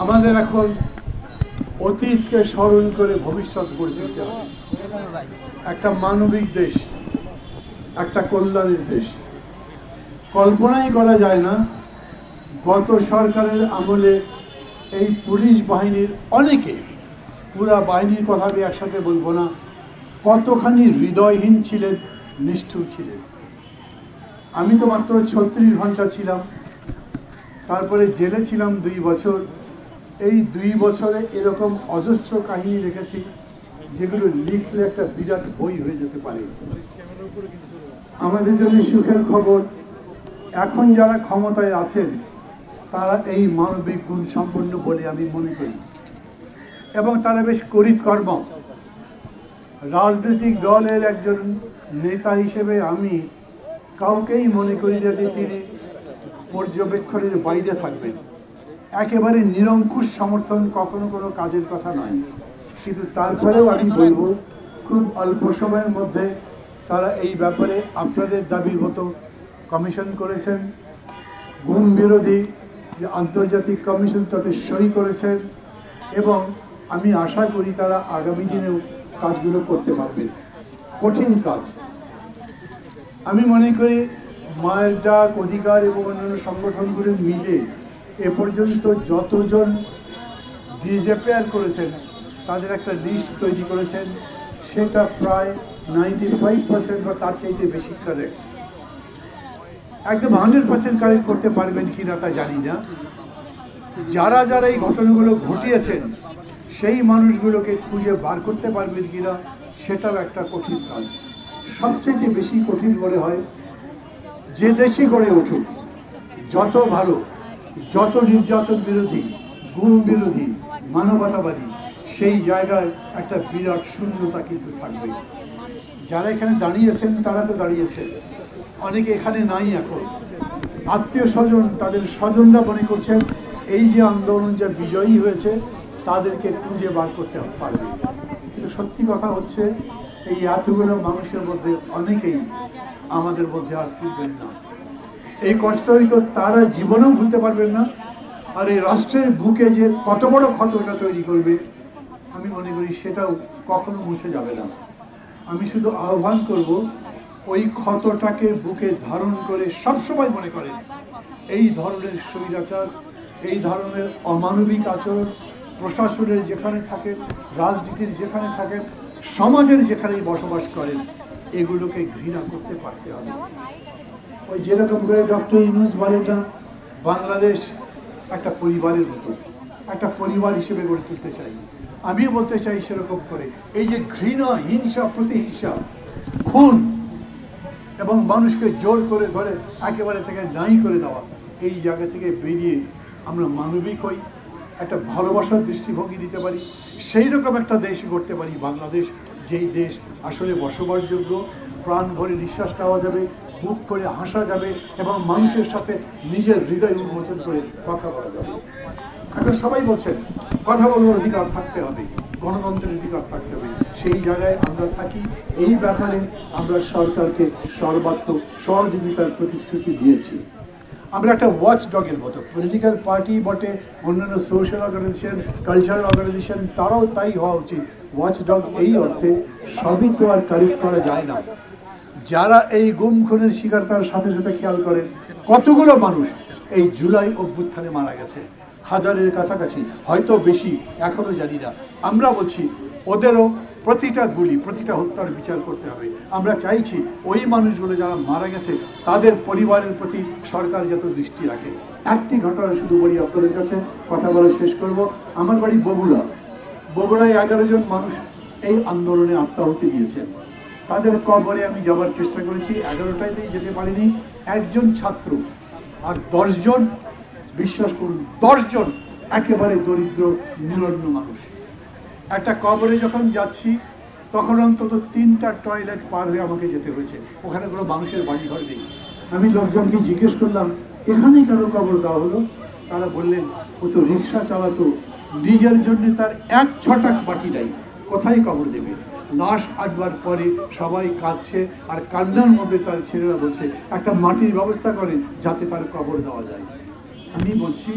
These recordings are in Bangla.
আমাদের এখন অতীতকে স্মরণ করে ভবিষ্যৎ গড়ে তুলতে হবে। একটা মানবিক দেশ, একটা কল্যাণের দেশ। কল্পনাই করা যায় না গত সরকারের আমলে এই পুলিশ বাহিনীর অনেকে, পুরা বাহিনীর কথা আমি একসাথে বলবো না, কতখানি হৃদয়হীন ছিলেন, নিষ্ঠুর ছিলেন। আমি তো মাত্র 36 ঘন্টা ছিলাম, তারপরে জেলে ছিলাম 2 বছর। এই 2 বছরে এরকম অজস্র কাহিনী দেখেছি যেগুলো লিখলে একটা বিরাট বই হয়ে যেতে পারে। আমাদের জন্য সুখের খবর, এখন যারা ক্ষমতায় আছেন তারা এই মানবিক গুণ সম্পন্ন বলে আমি মনে করি, এবং তারা বেশ করিতকর্ম। রাজনৈতিক দলের একজন নেতা হিসেবে আমি কাউকেই মনে করি না যে তিনি পর্যবেক্ষণের বাইরে থাকবেন। একেবারে নিরঙ্কুশ সমর্থন কখনো কোনো কাজের কথা নয়, কিন্তু তারপরেও আমি বলবো খুব অল্প সময়ের মধ্যে তারা এই ব্যাপারে আপনাদের দাবির মতো কমিশন করেছেন, গুম বিরোধী যে আন্তর্জাতিক কমিশন তাতে সই করেছেন, এবং আমি আশা করি তারা আগামী দিনেও কাজগুলো করতে পারবেন। কঠিন কাজ। আমি মনে করি মায়ের ডাক, অধিকার এবং অন্যান্য সংগঠনগুলো মিলে এ পর্যন্ত যতজন ডিসঅ্যাপিয়ার করেছেন তাদের একটা লিস্ট তৈরি করেছেন, সেটা প্রায় 95% বা তার চাইতে বেশি কারেক্ট। একদম 100% কারেক্ট করতে পারবেন কিনা তা জানি না। যারা যারা এই ঘটনাগুলো ঘটিয়েছেন সেই মানুষগুলোকে খুঁজে বার করতে পারবেন কিনা সেটাও একটা কঠিন কাজ। সবচেয়ে বেশি কঠিন মনে হয় যে দেশই গড়ে উঠুক, যত ভালো, যত নির্যাতন বিরোধী, গুম বিরোধী, মানবতাবাদী, সেই জায়গায় একটা বিরাট শূন্যতা কিন্তু থাকবে। যারা এখানে দাঁড়িয়েছেন তারা তো দাঁড়িয়েছেন, অনেকে এখানে নাই এখন। আত্মীয় স্বজন, তাদের স্বজনরা মনে করছেন এই যে আন্দোলন যা বিজয়ী হয়েছে তাদেরকে খুঁজে বার করতে পারবে। কিন্তু সত্যি কথা হচ্ছে এই এতগুলো মানুষের মধ্যে অনেকেই আমাদের মধ্যে আর ফিরবেন না। এই কষ্ট হয়তো তারা জীবনেও ভুলতে পারবেন না। আর এই রাষ্ট্রের বুকে যে কত বড় ক্ষতটা তৈরি করবে আমি মনে করি সেটাও কখনো মুছে যাবে না। আমি শুধু আহ্বান করব ওই ক্ষতটাকে বুকে ধারণ করে সবসময় মনে করেন এই ধরনের স্বৈরাচার, এই ধরনের অমানবিক আচরণ প্রশাসনের যেখানে থাকেন, রাজনীতির যেখানে থাকেন, সমাজের যেখানেই বসবাস করেন, এগুলোকে ঘৃণা করতে পারতে হবে। ওই যেরকম করে ডক্টর ইউনূস বলেন না, বাংলাদেশ একটা পরিবারের মতো, একটা পরিবার হিসেবে গড়ে তুলতে চাই। আমিও বলতে চাই সেরকম করে এই যে ঘৃণা, হিংসা, প্রতিহিংসা, খুন এবং মানুষকে জোর করে ধরে একেবারে থেকে নাই করে দেওয়া, এই জায়গা থেকে বেরিয়ে আমরা মানবিক হই, একটা ভালোবাসার দৃষ্টিভঙ্গি দিতে পারি, সেই রকম একটা দেশ গড়তে পারি বাংলাদেশ, যেই দেশ আসলে বসবাসযোগ্য, প্রাণ ভরে নিঃশ্বাস নেওয়া যাবে, বুক করে হাসা যাবে এবং মানুষের সাথে নিজের হৃদয় উন্মোচন করে কথা বলা যাবে। এখন সবাই বলছেন কথা বলবার অধিকার থাকতে হবে, গণতন্ত্রের অধিকার থাকতে হবে, সেই জায়গায় আমরা থাকি। এই ব্যাপারে আমরা সরকারকে সর্বাত্মক সহযোগিতার প্রতিশ্রুতি দিয়েছি। আমরা একটা ওয়াচ ডগের মতো, পলিটিক্যাল পার্টি বটে, অন্যান্য সোশ্যাল অর্গানাইজেশন, কালচারাল অর্গানাইজেশন, তারাও তাই হওয়া উচিত। ওয়াচ ডগ এই অর্থে সবই তো আর কারেক্ট করা যায় না। যারা এই গুম খুনের শিকার তার সাথে সাথে খেয়াল করেন কতগুলো মানুষ এই জুলাই অভ্যুত্থানে মারা গেছে, 1000-এর কাছাকাছি, হয়তো বেশি, এখনো জানি না। আমরা বলছি ওদেরও প্রতিটা গুলি, প্রতিটা হত্যার বিচার করতে হবে। আমরা চাইছি ওই মানুষগুলো যারা মারা গেছে তাদের পরিবারের প্রতি সরকার যত দৃষ্টি রাখে। একটি ঘটনা শুধু বলি আপনাদের কাছে, কথা বলে শেষ করব। আমার বাড়ি বগুড়ায় 11 জন মানুষ এই আন্দোলনে আত্মাহুতি দিয়েছেন। তাদের কবরে আমি যাওয়ার চেষ্টা করেছি, 11টাতেই যেতে পারিনি। একজন ছাত্র আর 10 জন, বিশ্বাস করুন 10 জন একেবারে দরিদ্র নিরন্ন মানুষ। একটা কবরে যখন যাচ্ছি তখন অন্তত 3টা টয়লেট পার হয়ে আমাকে যেতে হয়েছে, ওখানে কোনো মানুষের বাড়িঘর নেই। আমি লোকজনকে জিজ্ঞেস করলাম এখানেই কেন কবর দেওয়া হলো? তারা বললেন ও তো রিক্সা চালাতো, নিজের জন্য তার 1 ছটাক মাটি নেই, কোথায় কবর দেবে? লাশ আটবার পরে সবাই কাঁদছে, আর কান্নার মধ্যে তার ছেলেরা বলছে একটা মাটির ব্যবস্থা করে যাতে তার কবর দেওয়া যায়। আমি বলছি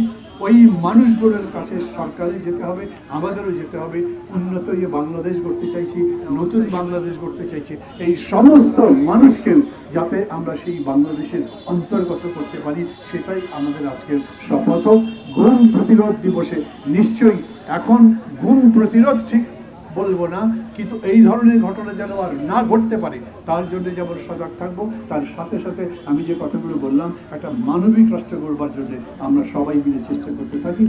ওই মানুষগুলোর কাছে সরকারে যেতে হবে, আমাদেরও যেতে হবে। উন্নত বাংলাদেশ গড়তে চাইছি, নতুন বাংলাদেশ গড়তে চাইছি, এই সমস্ত মানুষকেও যাতে আমরা সেই বাংলাদেশের অন্তর্গত করতে পারি, সেটাই আমাদের আজকের শপথ। গুম প্রতিরোধ দিবসে নিশ্চয়ই এখন গুম প্রতিরোধ ঠিক বলবো না, কিন্তু এই ধরনের ঘটনা যেন আর না ঘটতে পারে তার জন্য যেমন সজাগ থাকবো, তার সাথে সাথে আমি যে কথাগুলো বললাম একটা মানবিক রাষ্ট্র গড়বার জন্য আমরা সবাই মিলে চেষ্টা করতে থাকি।